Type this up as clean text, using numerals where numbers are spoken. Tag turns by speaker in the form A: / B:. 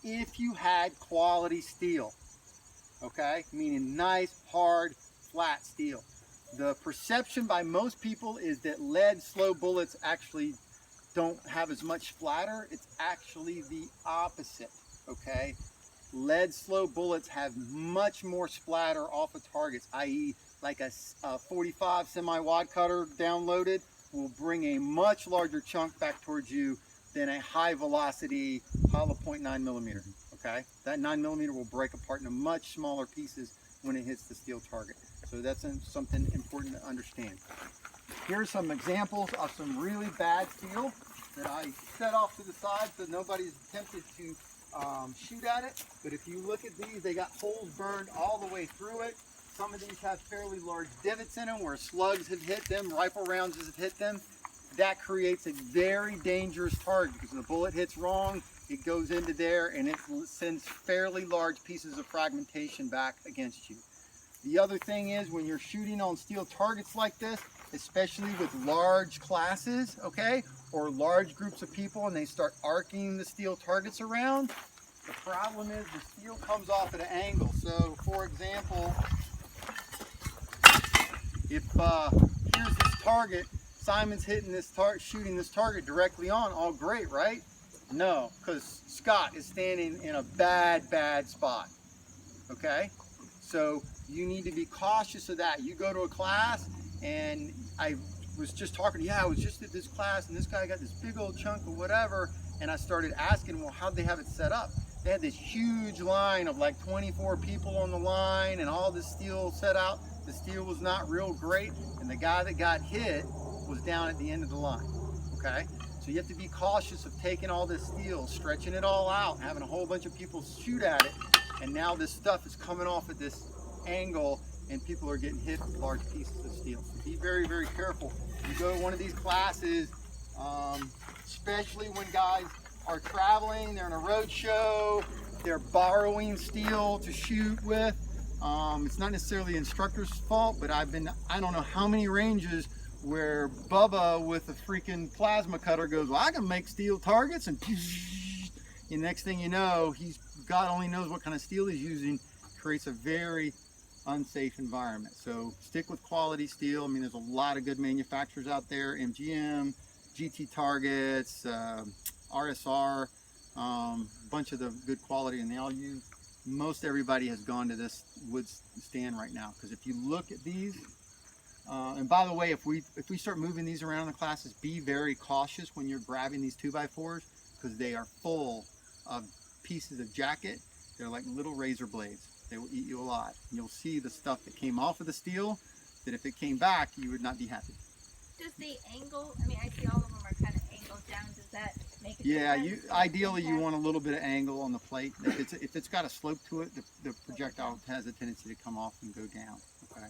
A: if you had quality steel, okay? Meaning nice, hard, flat steel. The perception by most people is that lead slow bullets actually don't have as much splatter. It's actually the opposite, okay? Lead slow bullets have much more splatter off of targets, i.e. like a 45 semi-wad cutter downloaded will bring a much larger chunk back towards you than a high velocity hollow point 9mm, okay? That 9mm will break apart into much smaller pieces when it hits the steel target. So that's something important to understand. Here's some examples of some really bad steel that I set off to the side so nobody's tempted to shoot at it. But if you look at these, they got holes burned all the way through it. Some of these have fairly large divots in them where slugs have hit them, rifle rounds have hit them. That creates a very dangerous target because when the bullet hits wrong, it goes into there and it sends fairly large pieces of fragmentation back against you. The other thing is when you're shooting on steel targets like this, especially with large classes, okay, or large groups of people and they start arcing the steel targets around, the problem is the steel comes off at an angle. So for example, if here's this target, Simon's hitting this shooting this target directly on, all great, right? No, because Scott is standing in a bad spot, okay? So you need to be cautious of that. You go to a class, and I was just talking, I was just at this class, and this guy got this big old chunk of whatever, and I started asking, well, how'd they have it set up? They had this huge line of like 24 people on the line, and all this steel set out. The steel was not real great, and the guy that got hit was down at the end of the line, okay? So you have to be cautious of taking all this steel, stretching it all out, having a whole bunch of people shoot at it, and now this stuff is coming off at this angle and people are getting hit with large pieces of steel. So be very careful. You go to one of these classes, especially when guys are traveling, they're in a road show, they're borrowing steel to shoot with. It's not necessarily the instructor's fault, but I don't know how many ranges where Bubba with a freaking plasma cutter goes, well, I can make steel targets, and the next thing you know, God only knows what kind of steel he's using, creates a very unsafe environment. So stick with quality steel. I mean, there's a lot of good manufacturers out there, MGM, GT Targets, RSR, a bunch of the good quality, and they all use, most everybody has gone to this wood stand right now, because if you look at these, and by the way, if we start moving these around in the classes, be very cautious when you're grabbing these 2x4s, because they are full of pieces of jacket. They're like little razor blades. They will eat you alive. You'll see the stuff that came off of the steel, that if it came back, you would not be happy.
B: Does the angle, I mean, I see all of them are kind of angled down. Does that make a difference?
A: Yeah, ideally you want a little bit of angle on the plate. If it's got a slope to it, the projectile has a tendency to come off and go down, okay?